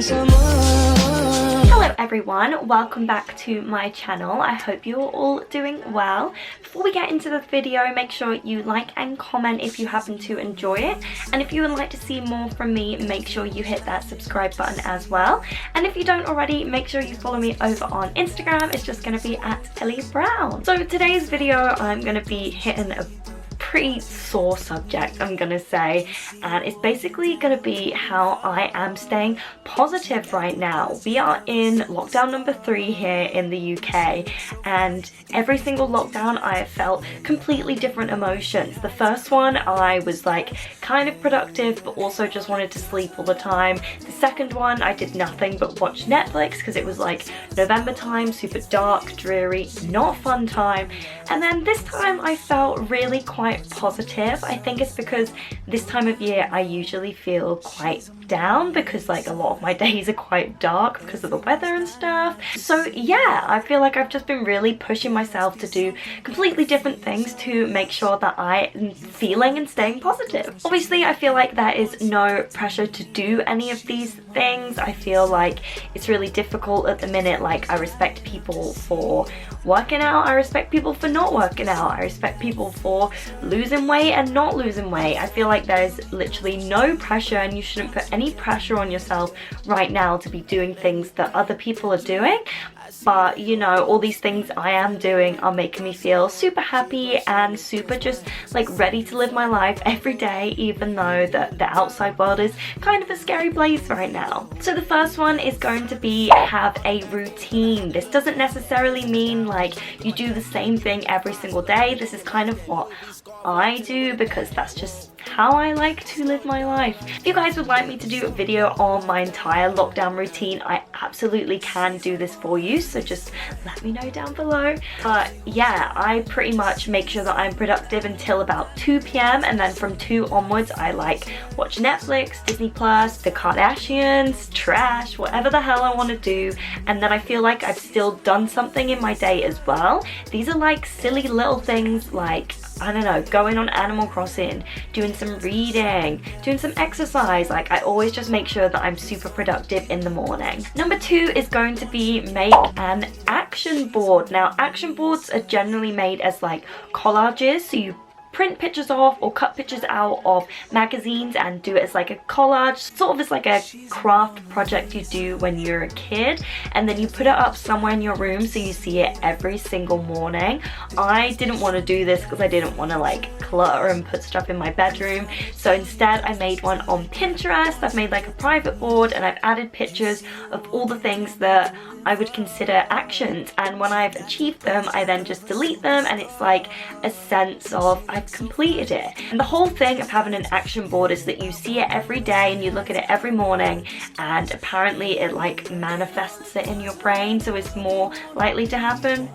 Hello everyone, welcome back to my channel. I hope you're all doing well. Before we get into the video, make sure you like and comment if you happen to enjoy it. And if you would like to see more from me, make sure you hit that subscribe button as well. And if you don't already, make sure you follow me over on Instagram. It's just going to be at Ellie Brown. So today's video, I'm going to be hitting a pretty sore subject, I'm gonna say, and it's basically gonna be how I am staying positive right now. We are in lockdown number 3 here in the UK, and every single lockdown I have felt completely different emotions. The first one, I was like kind of productive but also just wanted to sleep all the time. The second one, I did nothing but watch Netflix because it was like November time, super dark, dreary, not a fun time. And then this time I felt really quite positive. I think it's because this time of year I usually feel quite down because like a lot of my days are quite dark because of the weather and stuff. So yeah, I feel like I've just been really pushing myself to do completely different things to make sure that I am feeling and staying positive. Obviously, I feel like there is no pressure to do any of these things. I feel like it's really difficult at the minute. Like, I respect people for working out, I respect people for not working out, I respect people for losing weight and not losing weight. I feel like there's literally no pressure, and you shouldn't put any pressure on yourself right now to be doing things that other people are doing. But you know, all these things I am doing are making me feel super happy and super just like ready to live my life every day, even though the outside world is kind of a scary place right now. So the first one is going to be have a routine. This doesn't necessarily mean like you do the same thing every single day. This is kind of what I do because that's just how I like to live my life. If you guys would like me to do a video on my entire lockdown routine, I absolutely can do this for you, so just let me know down below. But yeah, I pretty much make sure that I'm productive until about 2 p.m. and then from 2 onwards I like watch Netflix, Disney Plus, the Kardashians, trash, whatever the hell I want to do, and then I feel like I've still done something in my day as well. These are like silly little things like, I don't know, going on Animal Crossing, doing some reading, doing some exercise. Like, I always just make sure that I'm super productive in the morning. Number 2 is going to be make an action board. Now, action boards are generally made as like collages, so you print pictures off or cut pictures out of magazines and do it as like a collage, sort of as like a craft project you do when you're a kid, and then you put it up somewhere in your room so you see it every single morning. I didn't want to do this because I didn't want to like clutter and put stuff in my bedroom, so instead I made one on Pinterest. I've made like a private board and I've added pictures of all the things that I would consider actions, and when I've achieved them I then just delete them, and it's like a sense of I've completed it. And the whole thing of having an action board is that you see it every day and you look at it every morning, and apparently it like manifests it in your brain, so it's more likely to happen.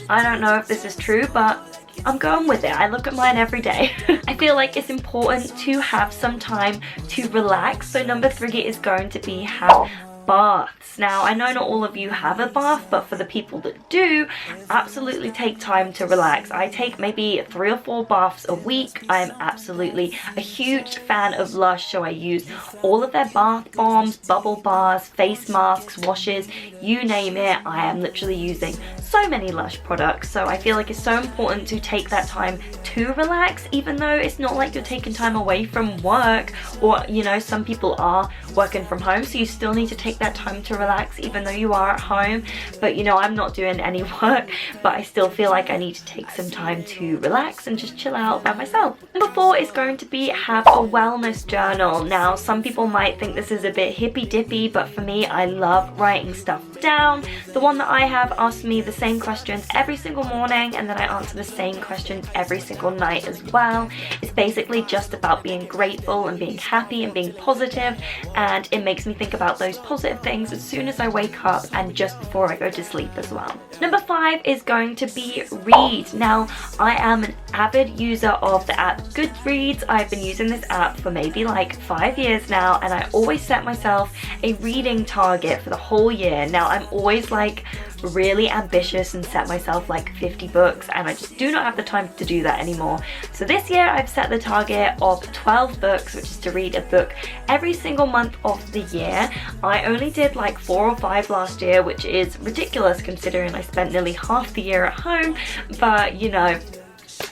I don't know if this is true, but I'm going with it. I look at mine every day. I feel like it's important to have some time to relax, so number 3 is going to be have baths. Now, I know not all of you have a bath, but for the people that do, absolutely take time to relax. I take maybe 3 or 4 baths a week. I am absolutely a huge fan of Lush, so I use all of their bath bombs, bubble baths, face masks, washes, you name it. I am literally using so many Lush products, so I feel like it's so important to take that time to relax, even though it's not like you're taking time away from work, or you know, some people are working from home, so you still need to take that time to relax even though you are at home. But you know, I'm not doing any work, but I still feel like I need to take some time to relax and just chill out by myself. Number 4 is going to be have a wellness journal. Now, some people might think this is a bit hippy dippy, but for me, I love writing stuff down. The one that I have asks me the same questions every single morning, and then I answer the same questions every single night as well. It's basically just about being grateful and being happy and being positive, and it makes me think about those positive things as soon as I wake up and just before I go to sleep as well. Number 5 is going to be read. Now, I am an avid user of the app Goodreads. I've been using this app for maybe like 5 years now, and I always set myself a reading target for the whole year. Now, I'm always like really ambitious and set myself like 50 books, and I just do not have the time to do that anymore. So this year I've set the target of 12 books, which is to read a book every single month of the year. I only did like 4 or 5 last year, which is ridiculous considering I spent nearly half the year at home, but you know,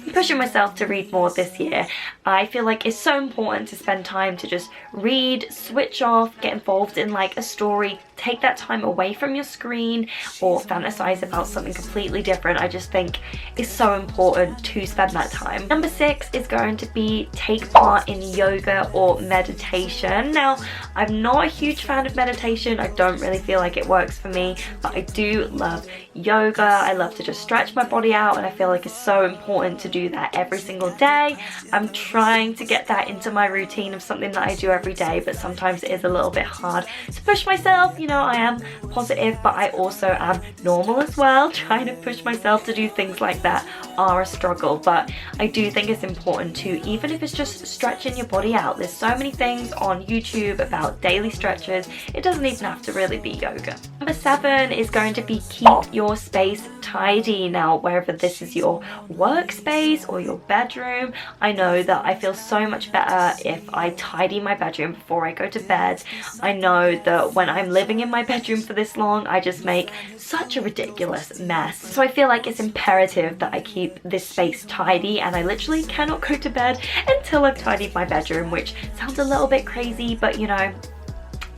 I'm pushing myself to read more this year. I feel like it's so important to spend time to just read, switch off, get involved in like a story, take that time away from your screen or fantasize about something completely different. I just think it's so important to spend that time. Number 6 is going to be take part in yoga or meditation. Now, I'm not a huge fan of meditation. I don't really feel like it works for me, but I do love yoga. I love to just stretch my body out, and I feel like it's so important to do that every single day. I'm trying to get that into my routine of something that I do every day, but sometimes it is a little bit hard to push myself. You know, I am positive, but I also am normal as well. Trying to push myself to do things like that are a struggle, but I do think it's important to, even if it's just stretching your body out. There's so many things on YouTube about daily stretches. It doesn't even have to really be yoga. Number 7 is going to be keep your space tidy. Now, wherever this is your workspace or your bedroom, I know that I feel so much better if I tidy my bedroom before I go to bed. I know that when I'm living in my bedroom for this long, I just make such a ridiculous mess. So I feel like it's imperative that I keep this space tidy, and I literally cannot go to bed until I've tidied my bedroom, which sounds a little bit crazy, but you know,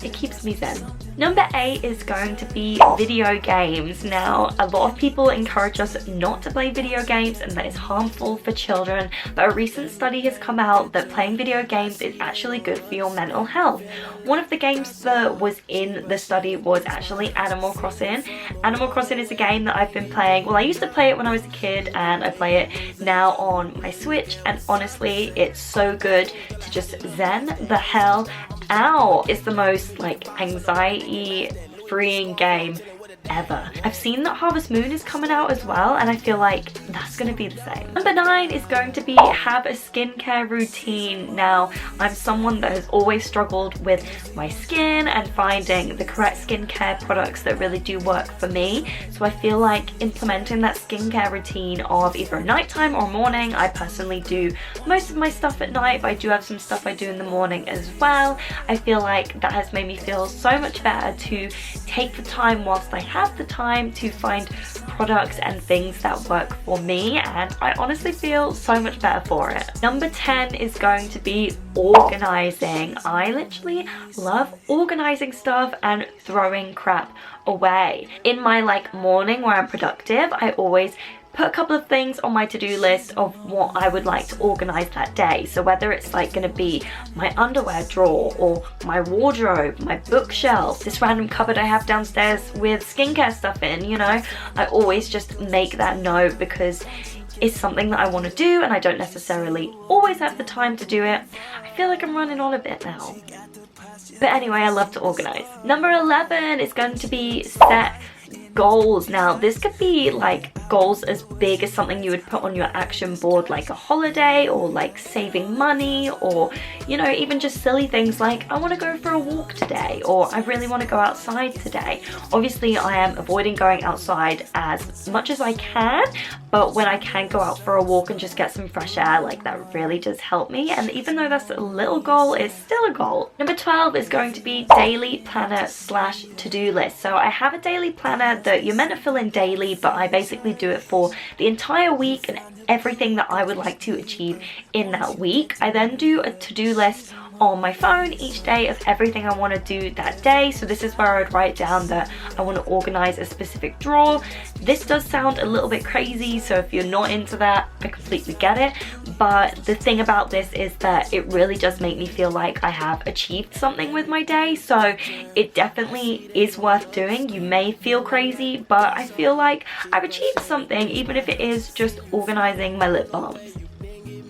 it keeps me zen. Number 8 is going to be video games. Now, a lot of people encourage us not to play video games and that it's harmful for children, but a recent study has come out that playing video games is actually good for your mental health. One of the games that was in the study was actually Animal Crossing. Animal Crossing is a game that I've been playing. Well, I used to play it when I was a kid, and I play it now on my Switch, and honestly, it's so good to just zen the hell out. It's the most like anxiety freeing game ever. I've seen that Harvest Moon is coming out as well, and I feel like that's going to be the same. Number 9 is going to be have a skincare routine. Now, I'm someone that has always struggled with my skin and finding the correct skincare products that really do work for me. So I feel like implementing that skincare routine of either a nighttime or morning. I personally do most of my stuff at night, but I do have some stuff I do in the morning as well. I feel like that has made me feel so much better to take the time whilst I have the time to find products and things that work for me, and I honestly feel so much better for it. Number 10 is going to be organizing. I literally love organizing stuff and throwing crap away. In my like morning where I'm productive, I always put a couple of things on my to-do list of what I would like to organize that day. So whether it's like going to be my underwear drawer or my wardrobe, my bookshelf, this random cupboard I have downstairs with skincare stuff in, you know, I always just make that note because it's something that I want to do and I don't necessarily always have the time to do it. I feel like I'm running on a bit now. But anyway, I love to organize. Number 11 is going to be set goals. Now, this could be like goals as big as something you would put on your action board, like a holiday or like saving money, or you know, even just silly things like I want to go for a walk today, or I really want to go outside today. Obviously, I am avoiding going outside as much as I can, but when I can go out for a walk and just get some fresh air, like that really does help me. And even though that's a little goal, it's still a goal. Number 12 is going to be daily planner slash to-do list. So I have a daily planner that you're meant to fill in daily, but I basically do it for the entire week and everything that I would like to achieve in that week. I then do a to-do list on my phone each day of everything I want to do that day. So this is where I would write down that I want to organize a specific drawer. This does sound a little bit crazy, so if you're not into that, I completely get it. But the thing about this is that it really does make me feel like I have achieved something with my day. So it definitely is worth doing. You may feel crazy, but I feel like I've achieved something, even if it is just organizing my lip balms.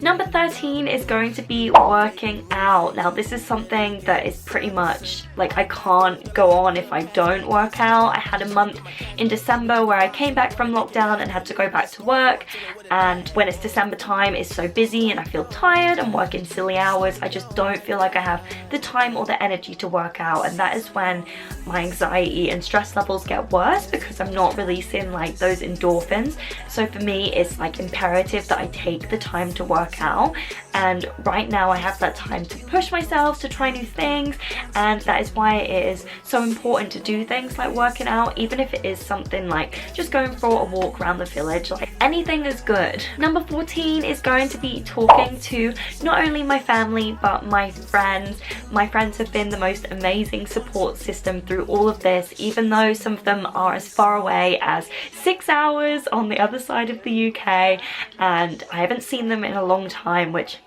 Number 13 is going to be working out. Now this is something that is pretty much like I can't go on if I don't work out. I had a month in December where I came back from lockdown and had to go back to work, and when it's December time it's so busy and I feel tired and working silly hours. I just don't feel like I have the time or the energy to work out, and that is when my anxiety and stress levels get worse because I'm not releasing like those endorphins. So for me it's like imperative that I take the time to work out, and right now I have that time to push myself to try new things, and that is why it is so important to do things like working out, even if it is something like just going for a walk around the village. Like anything is good. Number 14 is going to be talking to not only my family but my friends. My friends have been the most amazing support system through all of this, even though some of them are as far away as 6 hours on the other side of the UK, and I haven't seen them in a long time, which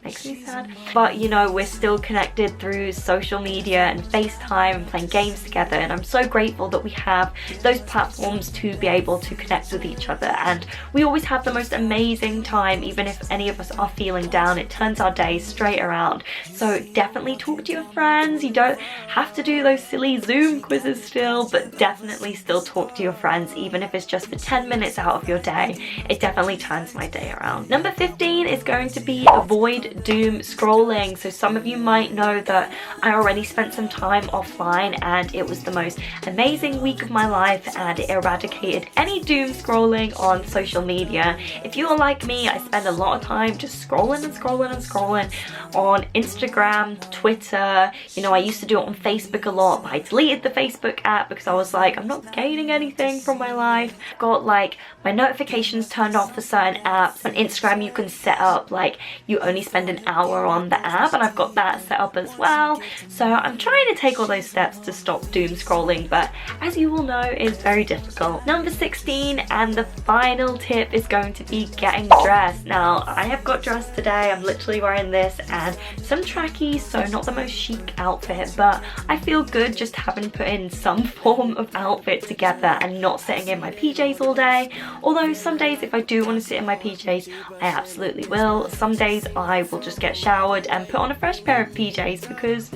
makes me sad. But you know, we're still connected through social media and FaceTime and playing games together, and I'm so grateful that we have those platforms to be able to connect with each other, and we always have the most amazing time. Even if any of us are feeling down, it turns our day straight around. So definitely talk to your friends. You don't have to do those silly Zoom quizzes still, but definitely still talk to your friends, even if it's just for 10 minutes out of your day. It definitely turns my day around. Number 15 is going to be avoid doom scrolling. So some of you might know that I already spent some time offline, and it was the most amazing week of my life, and it eradicated any doom scrolling on social media. If you are like me, I spend a lot of time just scrolling and scrolling and scrolling on Instagram, Twitter. You know, I used to do it on Facebook a lot, but I deleted the Facebook app because I was like, I'm not gaining anything from my life. Got like my notifications turned off for certain apps. On Instagram you can set up like you only spend an hour on the app, and I've got that set up as well. So I'm trying to take all those steps to stop doom scrolling, but as you all know, it's very difficult. Number 16 and the final tip is going to be getting dressed. Now I have got dressed today. I'm literally wearing this and some trackies, so not the most chic outfit, but I feel good just having put in some form of outfit together and not sitting in my PJs all day. Although some days if I do want to sit in my PJs, I absolutely will. Some days I will just get showered and put on a fresh pair of PJs because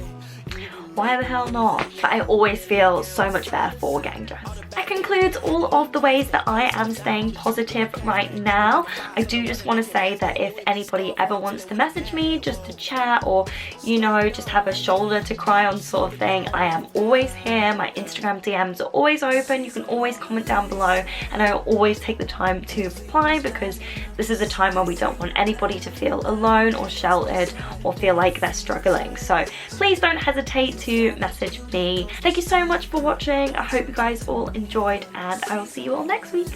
why the hell not? But I always feel so much better for getting dressed. That concludes all of the ways that I am staying positive right now. I do just want to say that if anybody ever wants to message me just to chat, or you know, just have a shoulder to cry on sort of thing, I am always here. My Instagram DMs are always open. You can always comment down below, and I will always take the time to reply, because this is a time where we don't want anybody to feel alone or sheltered or feel like they're struggling. So please don't hesitate to message me. Thank you so much for watching. I hope you guys all enjoyed, and I will see you all next week.